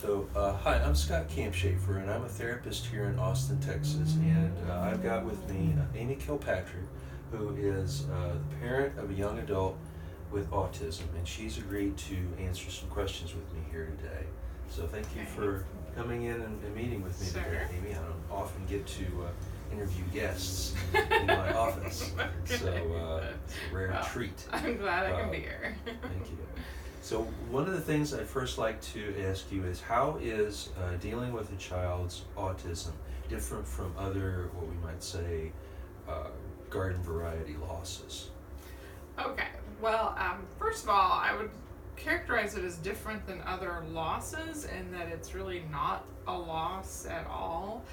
So, hi, I'm Scott Campshafer, and I'm a therapist here in Austin, Texas. And I've got with me Amy Kilpatrick, who is the parent of a young adult with autism, and she's agreed to answer some questions with me here today. So thank you for coming in and meeting with me today, Amy. I don't often get to interview guests in my office, so it's a rare treat. I'm glad I can be here. Thank you. So one of the things I'd first like to ask you is, how is dealing with a child's autism different from other, what we might say, garden variety losses? Okay, well, first of all, I would characterize it as different than other losses in that it's really not a loss at all.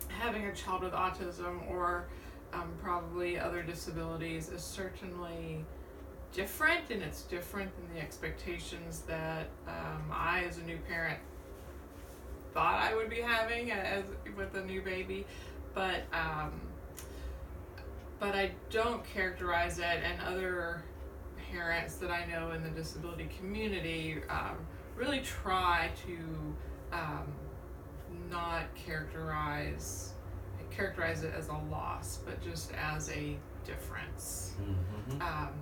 Having a child with autism or probably other disabilities is certainly different, and it's different than the expectations that I, as a new parent, thought I would be having with a new baby, but I don't characterize it, and other parents that I know in the disability community really try to not characterize it as a loss, but just as a difference. Mm-hmm.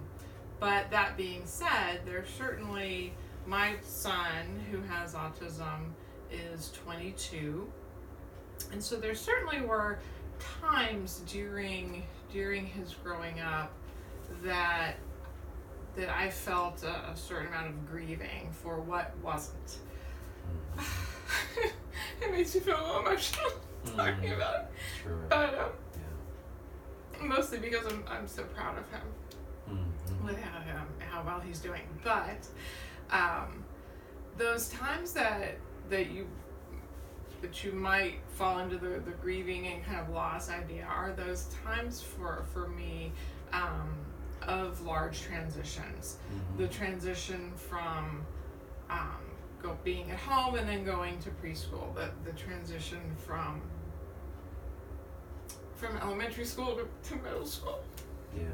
But that being said, there's certainly, my son who has autism is 22, and so there certainly were times during his growing up that I felt a certain amount of grieving for what wasn't. It makes me feel a little emotional talking about it. Sure. But mostly because I'm so proud of him. Mm-hmm. With how well he's doing, but those times that you might fall into the grieving and kind of loss idea are those times for me of large transitions. Mm-hmm. The transition from being at home and then going to preschool. The transition from elementary school to middle school. Yeah.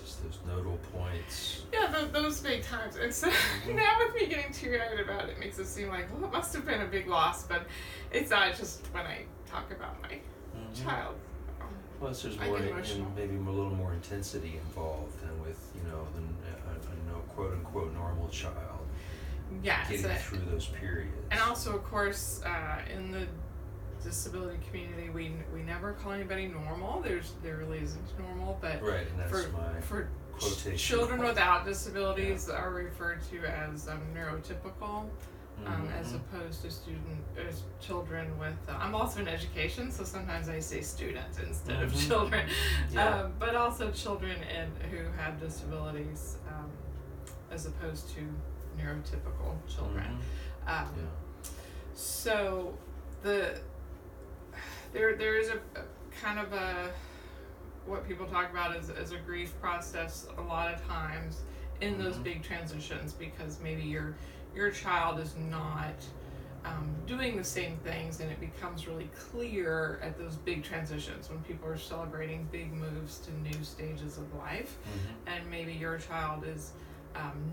Just those nodal points. Yeah, those big times. And so now with me getting teary-eyed about it, makes it seem like, well, it must have been a big loss, but it's not. Just when I talk about my child. Plus, there's more, maybe a little more intensity involved than with, a quote-unquote normal child. Yes. Getting through those periods. And also, of course, in the disability community, we never call anybody normal. There really isn't normal, but right, and that's for quotation. Children without disabilities are referred to as neurotypical, as opposed to children with. I'm also in education, so sometimes I say students instead of children, but also children who have disabilities, as opposed to neurotypical children. So there is a kind of what people talk about as a grief process a lot of times in those big transitions, because maybe your child is not doing the same things, and it becomes really clear at those big transitions when people are celebrating big moves to new stages of life, and maybe your child is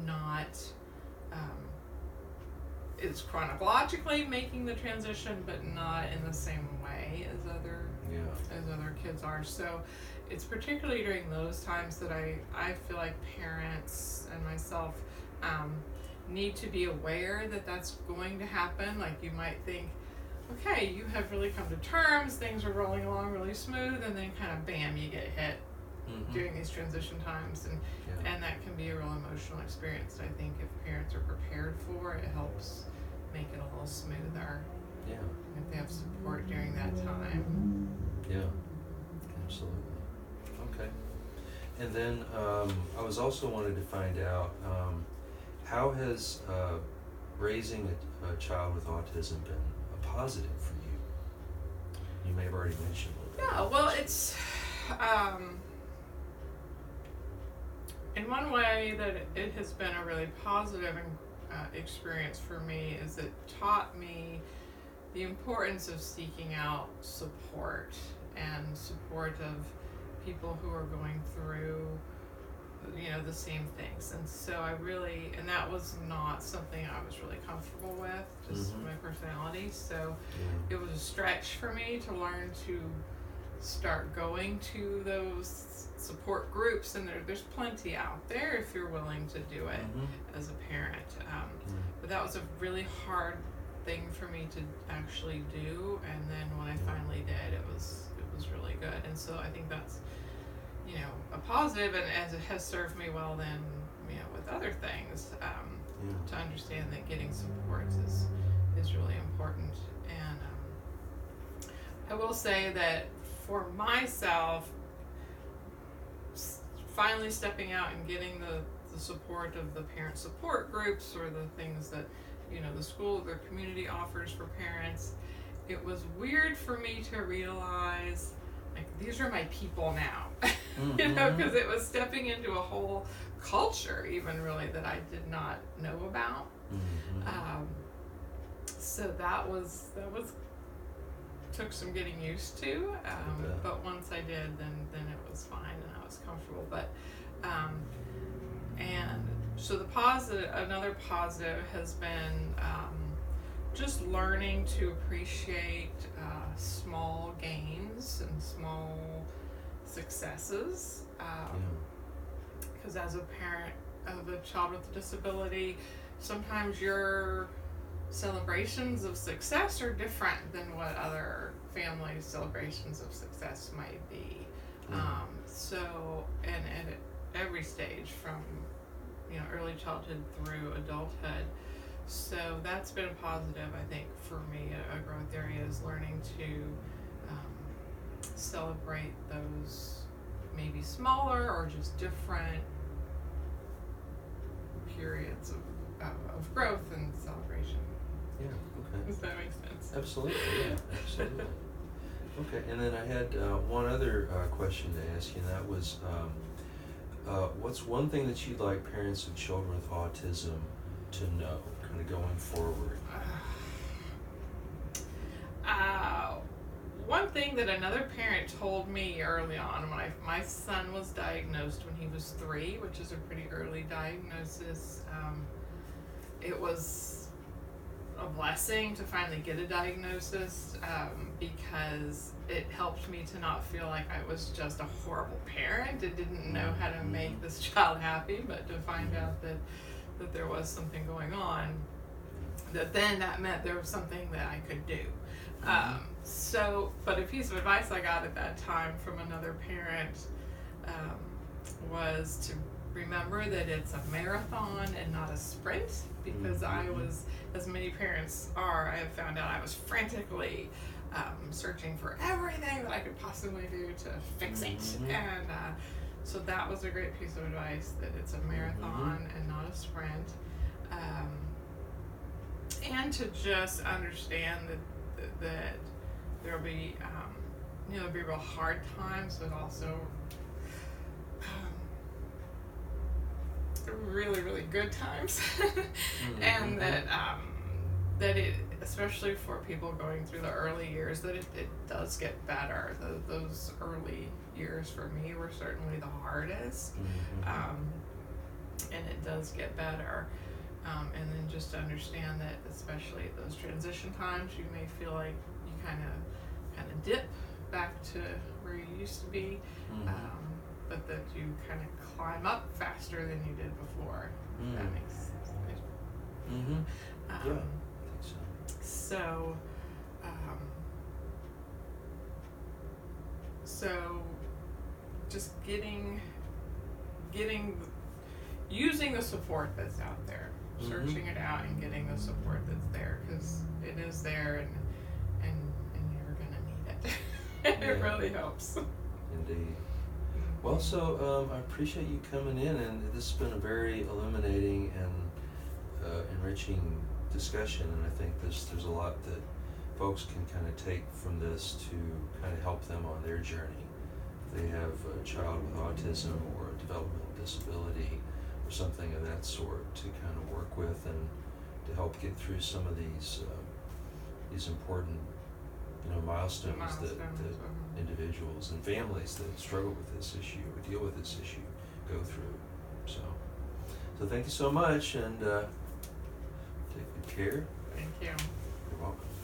not is chronologically making the transition, but not in the same way as other kids are. So it's particularly during those times that I feel like parents and myself need to be aware that that's going to happen. Like, you might think, okay, you have really come to terms, things are rolling along really smooth, and then kind of bam, you get hit during these transition times, and that can be a real emotional experience. I think if parents are prepared for it, it helps make it a little smoother. Yeah. If they have support during that time. Yeah, absolutely. Okay. And then I was also wanted to find out, how has raising a child with autism been a positive for you? You may have already mentioned a little bit. Yeah, well, it's in one way that it has been a really positive experience for me is it taught me the importance of seeking out support and support of people who are going through the same things. And so and that was not something I was really comfortable with, just my personality. So it was a stretch for me to learn to start going to those support groups, and there's plenty out there if you're willing to do it as a parent. But that was a really hard thing for me to actually do, and then when I finally did, it was really good. And so I think that's a positive, and as it has served me well then with other things, to understand that getting support is really important. And I will say that for myself, finally stepping out and getting the support of the parent support groups, or the things that the school, the community offers for parents, it was weird for me to realize, like, these are my people now. Because it was stepping into a whole culture, even really, that I did not know about. So that was took some getting used to. But once I did, then it was fine, and I was comfortable. But and so another positive has been just learning to appreciate small gains and small successes, because as a parent of a child with a disability, sometimes your celebrations of success are different than what other families' celebrations of success might be. So and at every stage, from early childhood through adulthood. So that's been a positive, I think, for me, a growth area, is learning to celebrate those maybe smaller or just different periods of growth and celebration. Yeah, okay. Does that make sense? Absolutely, yeah, absolutely. Okay, and then I had one other question to ask you, and that was, what's one thing that you'd like parents of children with autism to know, kind of going forward? One thing that another parent told me early on, when my son was diagnosed when he was 3, which is a pretty early diagnosis. It was a blessing to finally get a diagnosis, because it helped me to not feel like I was just a horrible parent and didn't know how to make this child happy, but to find out that there was something going on, that meant there was something that I could do. But a piece of advice I got at that time from another parent was to remember that it's a marathon and not a sprint, because I was, as many parents are, I have found out I was frantically searching for everything that I could possibly do to fix it. And so that was a great piece of advice, that it's a marathon and not a sprint. And to just understand that there'll be there'll be real hard times, but also really, really good times. And that it, especially for people going through the early years, that it does get better. Those early years for me were certainly the hardest, and it does get better. And then just to understand that, especially at those transition times, you may feel like you kind of dip back to where you used to be, but that you kind of climb up faster than you did before. If that makes sense. Yeah, I think so. So just using the support that's out there, searching it out and getting the support that's there, because it is there, and you're gonna need it. It really helps. Indeed. Well, so I appreciate you coming in, and this has been a very illuminating and enriching discussion, and I think there's a lot that folks can kind of take from this to kind of help them on their journey. If they have a child with autism or a developmental disability or something of that sort, to kind of work with and to help get through some of these important milestones that individuals and families that struggle with this issue or deal with this issue go through. So So thank you so much, and take good care. Thank you. You're welcome.